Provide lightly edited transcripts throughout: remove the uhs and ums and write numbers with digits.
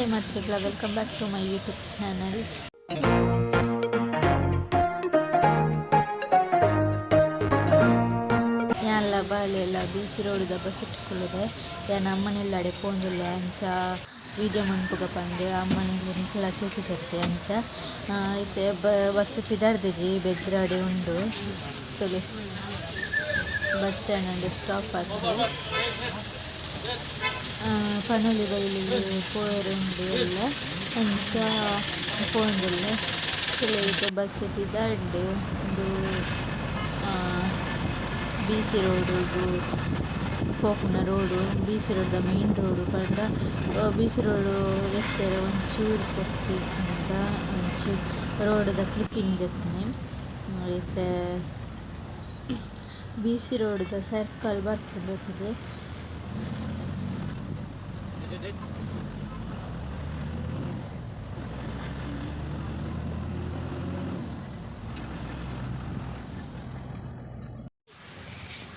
Hi ಮಾತ್ರಿಗಳ welcome back to my YouTube channel. ಯಾನ್ಲ ಬಾಳೆಲ್ಲ ಬೀಸಿ ರೋಡ್ದ ಬಸ್ ಇಟ್ಕೊಳ್ಳುದೆ ಯಾನ ಅಮ್ಮನೆಲ್ಲಡೆ ಪೋಂದುಲ್ಲೆ ಅಂಚ ವೀಡಿಯೋ ಮನ್ಪುಗ ಪಂದೆ ಅಮ್ಮನೆಲ್ಲ ನಿಕ್ಲ ತೂಕಿಚರ್ತೆ ಅಂಚ ಐತೆ ಬಸ್ ಪಿದಾರ್ದೆಜಿ ಬೆದ್ರಾಡೆ ಉಂಡು ತೊಲೆ ಬಸ್ ಸ್ಟ್ಯಾಂಡ್ ಅಂಡ್ ಸ್ಟಾಪ್ ಆಗ್ತದೆ. ಪನೊಲಿ ಬೈಲಿಗೆ ಪೋಯರುಂಡು ಎಲ್ಲ ಅಂಚ ಪೋಂದುಲ್ಲೆ ಕೆಲೈತೆ ಬಸ್ ಪಿದಾರ್ಡ್ ಒಂದು ಬೀಸಿ ರೋಡು ಪೋಪುನ ರೋಡು ಬೀಸಿ ರೋಡ್ದ ಮೇನ್ ರೋಡು ಪಂಡ ಬೀಸಿ ರೋಡು ಎತ್ತರೆ ಒಂಚೂರು ಕೊಡ್ತಿದ್ದ ಅಂಚು ರೋಡ್ದ ಕ್ಲಿಪ್ಪಿಂಗ್ ದೆತ್ತನೆ ಐತೆ ಬೀಸಿ ರೋಡ್ದ ಸರ್ಕಲ್ ಬರ್ಕೊಂಡು ಹೋಗ್ತದೆ.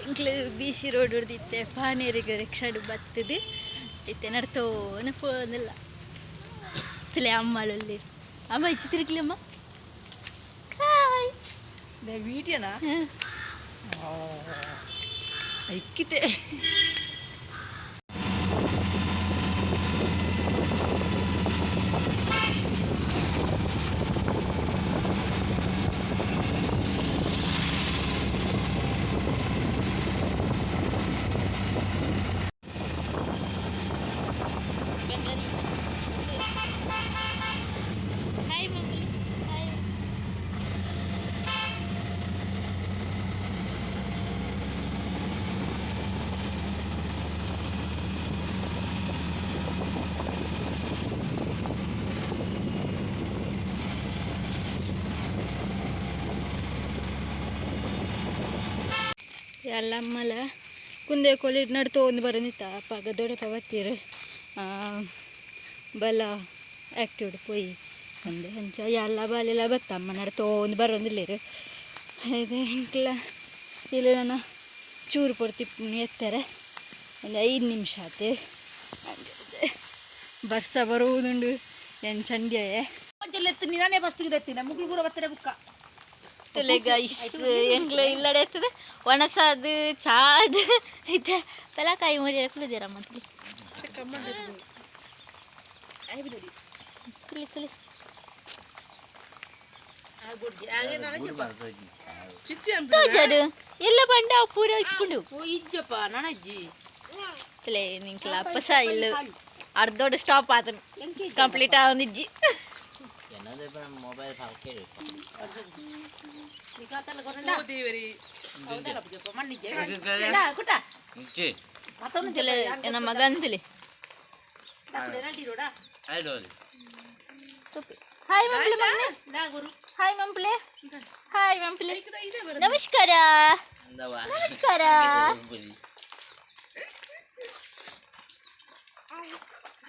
ಇಂಕ್ಲು ಬೀಸಿ ರೋಡ್ ಹೊಡೆದಿತ್ತೆ ಪಾನೇರಿಗೆ ರಿಕ್ಷಾಡು ಬರ್ತದೆ ಐತೆ ನಡ್ತೋನ ಪೋನಿಲ್ಲ ತಲೆ ಅಮ್ಮಳಲ್ಲಿ ಅಮ್ಮ ಇಚ್ಚಿ ತಿರುಗ್ಲಿ ಅಮ್ಮ ಕಾಯ್ ವೀಡಿಯೋನಾ ಇಕ್ಕಿತೆ ಎಲ್ಲ ಅಮ್ಮಲ ಕುಂದೆ ಕೋಳಿ ನಡ್ತೋ ಒಂದು ಬರೋನಿತ್ತ ಅಪ್ಪಾಗ ದೊಡ್ಡಪ್ಪ ಬತ್ತೀರು ಬಲ ಆ್ಯಕ್ಟಿವ್ ಪೋಯಿ ಅಂದೆ ಅಂಚ ಎಲ್ಲ ಬಾಲೆಲ್ಲ ಬತ್ತಮ್ಮ ನಡ್ತೋ ಒಂದು ಬರೋದಿಲ್ಲೇರು ಇದು ಇಂಕ್ಲ ಇಲ್ಲಿ ನಾನು ಚೂರು ಪೊಡ್ತಿ ಎತ್ತಾರೆ ಒಂದು 5 ನಿಮಿಷ ಆಯ್ತು ಬರ್ಸ ಬರುವುದುಂಡು ಏನು ಚಂಡ್ಯ ನಾನೇ ಬಸ್ ತೆಗೆದೆತ್ತೀನಿ ಮುಗ್ಳು ಕೂಡ ಬರ್ತಾರೆ ಬುಕ್ಕ ತುಲೆಗ ಇಷ್ಟು ಎಂಗ್ಲ ಇಲ್ಲಡೆ ಇರ್ತದೆ ಒಣಸಾದು ಚಾದು ಐತೆ ಪೆಲ ಕಾಯಿ ಮರಿ ಹಾಕ್ಲಿದ್ದೀರ ಮತ್ತೆ ತುಲಿ ತುಲಿ ತೋಜಾಡು ಎಲ್ಲ ಬಂಡ ಪೂರ ಇಟ್ಕೊಂಡು ಇಜ್ಜಪ್ಪ ನಣಜ್ಜಿ ತುಲೆ ನಿಂಕ್ಲ ಅಪ್ಪಸ ಇಲ್ಲ ಅರ್ಧೋಡು ಸ್ಟಾಪ್ ಆತನು ಕಂಪ್ಲೀಟ್ ಆಗೊಂದಿಜ್ಜಿ ಮೊಬೈಲ್ ನಮ್ಮ ಗಂತಲಿ ಹಾಯ್ ಮಂಪ್ಲೆ ಹಾಯ್ ಮಂಪ್ಲೆ ಹಾಯ್ ಮಂಪ್ಲೆ ನಮಸ್ಕಾರ ನಮಸ್ಕಾರ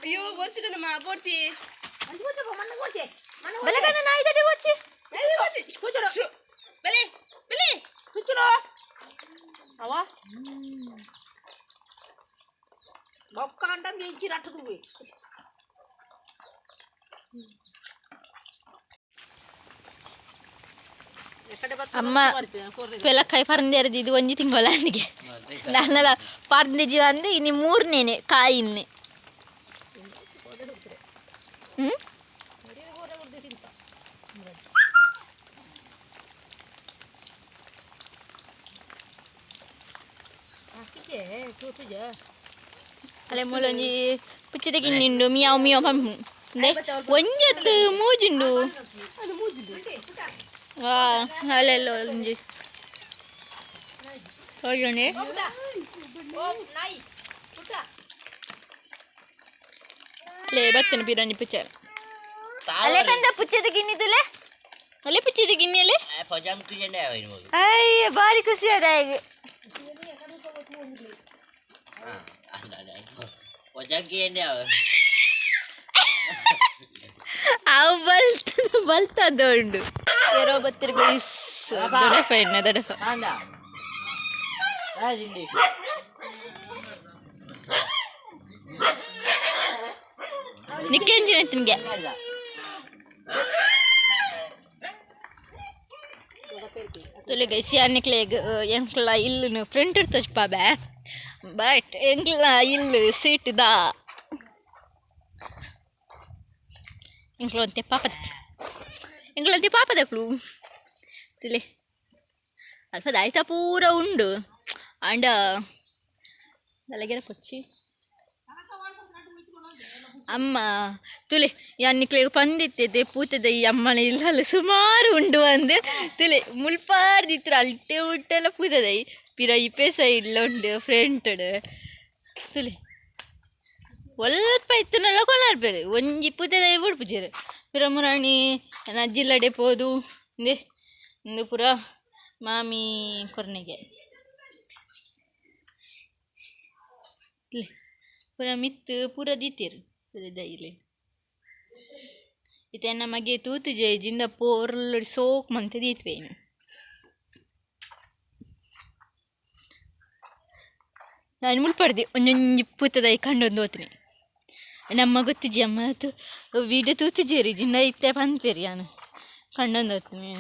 ಅಯ್ಯೋ ಬೋರ್ಚಿಕಮ್ಮ ಬೋರ್ಚಿ ಬೆಳಗನ ನಾಯಿದಡಿ ಓಚಿ ಬಲೆ ಬಲೆ ಕುಚ್ಚುರೋ ಅವ ಬೊಕ್ಕಾಂಡ ಮೆಂಚಿ ರಟ್ಟದುವೆ ಅಮ್ಮ ಪೆಲಕಾಯಿ ಪರಂದೇರದು ಇದು ಒಂಜಿ ತಿಂಗಳನಿಗೆ ನಾನೆಲ್ಲ ಪರಂದಿಜಿ வந்து ಇನ್ನು 3ನೇನೆ ಕಾಯಿ ಇನ್ನೆ ಅಲೆ ಮೂಲೊಂಜಿ ಪುಚ್ಚದ ಗಿನ್ನಿಂಡು ಮಿಯಾವ್ ಮಿಯಾವ್ ಪಂಪು ಒಂಜತ್ತು ಮೂಜುಂಡು ಅಲ್ಲೆಲ್ಲ ಒಂಜಿ ಹೋಗಿ ಅಲ್ಲೇ ಬರ್ತೇನೆ ಬೀರಂಜಿ ಪುಚ್ಚ ಅಲ್ಲೇ ಕಂದ ಪುಚ್ಚದ ಗಿನ್ನಿದಲೆ ಅಲ್ಲೇ ಪುಚ್ಚದ ಗಿನ್ನಿಯಲ್ಲಿ ಅಯ್ಯ ಭಾರಿ ಖುಷಿ ಅದ ಈಗ ಅವು ಬಲ್ತದೊಂಡು ಎರೋ ಬತ್ತಿರ್ಗ ದೊಡ್ಡಪ್ಪ ಎಣ್ಣೆ ದೊಡ್ಡಪ್ಪ ನಿಕ್ಕಂಜಿನ ತಿನ್ಗೆ ತುಲೆ ಗೈಸಿ ಅನ್ನಕ್ಲೆಗ್ ಎಂಕ್ಲ ಇಲ್ಲು ಫ್ರಂಟ್ ಇರ್ತች ಪಾಬೆ ಬಟ್ ಎಂಕ್ಲ ಇಲ್ಲು ಸೀಟ್ ದಾ ಎಂಕ್ಲಂತೆ ಪಾಪದಕ್ಲು ತುಲೆ ಅಲ್ಪ ದಾಯ್ತಾ ಪೂರ ಉಂಡು ಅಂಡ ದಲಗೆರ ಪೊಚ್ಚಿ ಅಮ್ಮ ತುಲೆ ಅನ್ನಕ್ಲೆಗ್ ಪಂದಿತ್ತೆ ಪೂತದ ಈ ಅಮ್ಮನ ಇಲ್ಲ ಸುಮಾರು ಉಂಡು ಅಂದು ತುಲೆ ಮುಲ್ಪಾರ್ದಿತ್ರ ಅಲ್ಟೆ ಮುಟ್ಟೆಲ್ಲ ಪೂತದೈ ಪಿರ ಇಪ್ಪೆ ಸೈಡ್ಲ ಉಂಡು ಫ್ರಂಟ್ ತುಲೆ ಒಲ್ಪ ಇತ್ತನಲ್ಲ ಕೊಲ್ಲಾರ್ಬೇರು ಒಂಜಿ ಪೂತದೈ ಬಿಡ್ಪುಜೇರು ಪಿರ ಮುರಾಣಿ ಅಜ್ಜಿಲ್ಲಡೆ ಪೋದು ಇಂದೆ ಇಂದು ಪುರ ಮಾಮಿ ಕೊರ್ನೆಗೆ ತುಲೆ ಪುರ ಮಿತ್ತು ಪೂರ ದೀತೇರು ದೈಲಿ ಇತ್ತೆ ನಮಗೆ ತೂತು ಜೈಜಿಂದ ಪೋರ್ಲೊಡಿ ಸೋಕ್ ಮಂತೆ ದೀತ್ವೇನು ನಾನು ಮುಳ್ಪಡ್ದೆ ಒಂದೊಂದು ಪೂತದಾಯಿ ಕಂಡೊಂದು ಹೋಗ್ತೀನಿ ನಮ್ಮ ಗೊತ್ತಿಜ್ಜಿ ಅಮ್ಮ ವೀಡಿಯೋ ತೂತಿಜೇರಿ ಜಿಂದ ಇತ್ತೆ ಪಂದ್ಪೇರಿ ನಾನು ಕಂಡೊಂದು ಹೋಗ್ತೀನಿ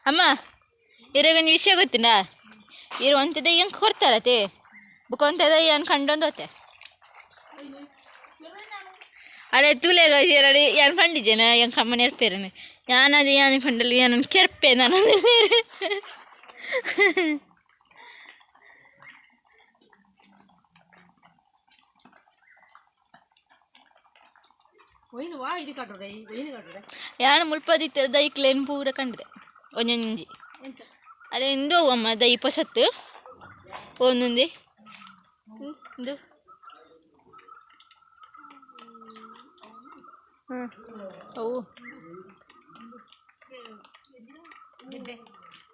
ಅಮ್ಮ ಇರಾಗೊಂದು ವಿಷಯ ಗೊತ್ತಿನ ಇರು ಅಂಥದ್ದು ಹೆಂಗೆ ಕೊಡ್ತಾರತೆ ಬುಕ್ ಅಂಥದ್ದು ಏನು ಕಂಡೊಂದು ಹೋತೆ ಅದೇ ತುಲೆ ನೋಡಿ ಏನು ಪಂಡಿಜೇನ ಹೆಂಗೆ ಕಮ್ಮನ ಇರ್ಪೇರನು ಯಾನದು ಏನು ಪಂಡಲ್ಲಿ ಏನು ಕೆರ್ಪೆ ನಾನು ಯಾನು ಮುಲ್ಪದಿತ್ತ ದೈಕ್ಲೇನು ಪೂರ ಕಂಡಿದೆ ಒಂದೊಂಜಿ ಅದೇ ಇಂದು ಅಮ್ಮ ದೈ ಪೊಸತ್ತು ಒಂದೊಂದು ಇದು ಅವು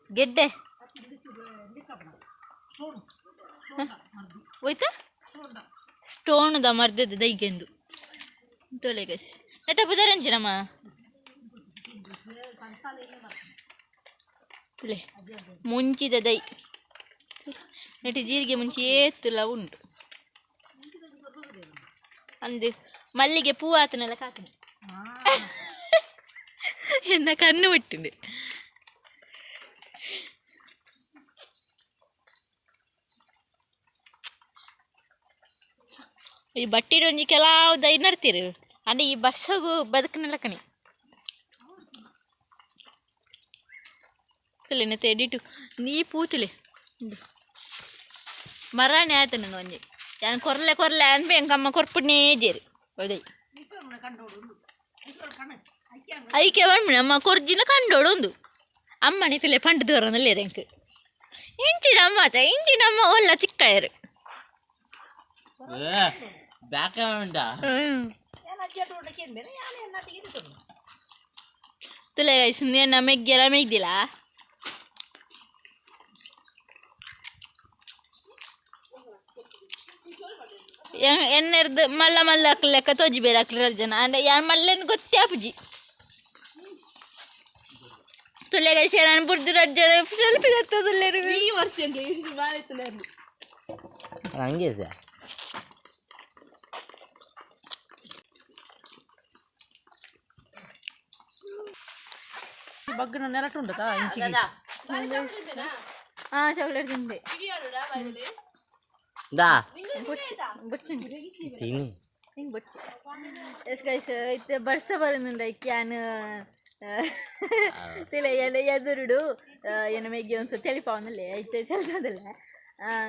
ಗೆಡ್ಡೆ ಹೋಯ್ತಾ ಸ್ಟೋನ್ದ ಮರ್ದದ್ದು ದೈಗೆಂದು ತೊಲೆಗಸಿ ಎತ್ತ ಪುದರಂಜಿನಮ್ಮ ತುಲೆ ಮುಂಚಿದ ದೈ ನೆಟ್ಟಿ ಜೀರಿಗೆ ಮುಂಚೆ ಏತ್ತುಲ ಉಂಟು ಅಂದು ಮಲ್ಲಿಗೆ ಪೂ ಆತನೆಲ್ಲ ಕಾತನೆ ಎನ್ನ ಕಣ್ಣು ಬಿಟ್ಟಿಂದು ಈ ಬಟ್ಟಿಡೊಂಜಿ ಕೆಲವು ದೈ ನಡ್ತೀರಿ ಅಂದ್ರೆ ಈ ಬಸ್ಸಗೂ ಬದುಕನೆಲ್ಲ ಕಣಿ ತುಲೆನತ್ತೆ ಎಡಿಟು ನೀ ಪೂತುಲೆ ಮರಾಣೆ ಆಯ್ತು ನಾನು ಒಂಜಿ ನಾನು ಕೊರ್ಲೆ ಅನ್ಬೆ ಎಂಕಮ್ಮ ಕೊರ್ಪುಡ್ನೇ ಜೇರಿ ಹೌದೈ ಐಕೆ ಬಣ್ಣ ಅಮ್ಮ ಕೊರ್ಜಿನ ಕಂಡೋಡು ಒಂದು ಅಮ್ಮನಿ ತುಲೆ ಪಂಡು ದೂರದಲ್ಲಿ ಎಂಕ್ ಇಂಚಿನಮ್ಮ ಒಲ್ಲ ಚಿಕ್ಕಾಯರು ತುಲೆ ಸುಮ್ಮನೆ ಮೆಗ್ಗೆಲ್ಲ ಮೆಗ್ದಿಲ್ಲ ಎಣ್ಣೆರ್ದು ಮಲ್ಲ ಹಾಕ್ಲೆಕ್ಕ ತೋಜಿ ಬೇರೆ ಹಾಕ್ಲಿರ ಜನ ಅಂದ್ರೆ ಯಾರು ಮಲ್ಲೆನು ಗೊತ್ತೇ ಅಪ್ಪುಜಿ ತುಲೆಗೈಸಿ ನಾನು ಬುಡ್ದು ಜನ ಸ್ವಲ್ಪ ತತ್ತದಲ್ಲೇರು ಈ ವರ್ಷ ಹಂಗೆ ಬಗ್ಗನ ನೆಲಟ್ಟು ಉಂಟಾ ಹಾಂ ಚಾಕ್ಲೇಟ್ ತಿಂದೆ ಇತ್ತೆ ಬರ್ಸ ಬರೋನುಂಡ ಕ್ಯಾನ್ ತಿಳ ಎಲ್ಲ ಎದುರುಡು ಏನು ಮೇಗಿ ಒಂದು ತೆಲಿಪಾವನಲ್ಲೇ ಐತೆ ಚಲ್ತದಲ್ಲ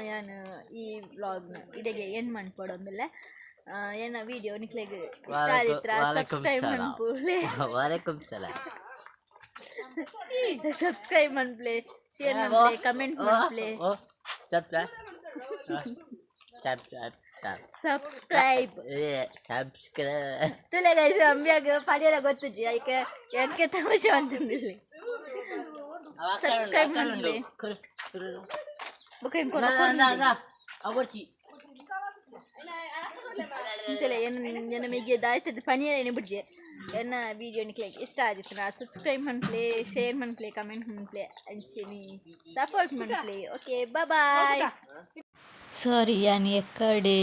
ನಾನು ಈ ವ್ಲಾಗ್ನ ಇಡೆಗೆ ಏನು ಮಾಡ್ಕೊಡೋದಿಲ್ಲ ಏನ ವಿಡಿಯೋ ನಿಕ್ಲೆಗೆ ಇಷ್ಟ ಆದಿತ್ರ ಸಬ್ಸ್ಕ್ರೈಬ್ ಮಾಡ್ಪೂಲೆ ಸಬ್ಸ್ಕ್ರೈಬ್ ಮಾಡ್ಪ್ಲೆ ಶೇರ್ ಮಾಡ್ಪ್ಲೆ ಕಮೆಂಟ್ ಮಾಡ್ಪ್ಲೆ ಸಬ್ಸ್ಕ್ರೈಬ್ ತುಲೆ ಗೈಸ್ ಅಂಬಿಯಾಗ ಪದ್ಯರ ಗೊತ್ತುಜಿ ಐಕೆ ಎಂಕೆ ತಮಾಷೆ ಅಂತಂದಿಲ್ಲ ಸಬ್ಸ್ಕ್ರೈಬ್ ಮಾಡ್ಲಿ ಬುಕ್ ಎಂಕೊ ತುಲೆ ಏನು ಮೆಗೆ ದಾಯ್ತದ ಪನಿಯರ ಏನು ಬಿಡ್ಜೆ ಎನ್ನ ವಿಡಿಯೋ ನಿಕ್ಲೆ ಇಷ್ಟ ಆಗಿತ್ತು ನಾ ಸಬ್ಸ್ಕ್ರೈಬ್ ಮಾಡ್ಪ್ಲೆ ಶೇರ್ ಮಾಡ್ಪ್ಲೆ ಕಮೆಂಟ್ ಮಾಡ್ಪ್ಲೆ ಅಂಚೆನಿ ಸಪೋರ್ಟ್ ಮಾಡ್ಪ್ಲೆ ಓಕೆ ಬಾಯ್ ಸಾರಿ ಯಾನ್ ಎಕ್ಕಡೆ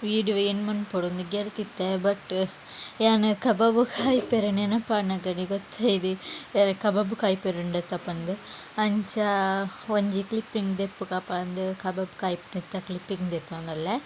ವೀಡಿಯೋ ಏನು ಮನ್ಪೊಡು ಗೆರ್ತಿತ್ತೆ ಬಟ್ ಯಾನ್ ಕಬಾಬು ಕಾಯ್ಪೆರೆ ನೆನಪಾನಗನೆ ಗೊತ್ತೈದಿ ಕಬಾಬು ಕಾಯ್ಪೆರುಂಡ ತಪಂದ್ ಅಂಚ ಒಂಜಿ ಕ್ಲಿಪ್ಪಿಂಗ್ ದೆಪ್ಪುಗ ಪಂದ್ ಕಬಾಬ್ ಕಾಯ್ಪುನೆತ್ತ ಕ್ಲಿಪ್ಪಿಂಗ್ ದೆತ್ತೊಂದುಲ್ಲೆ.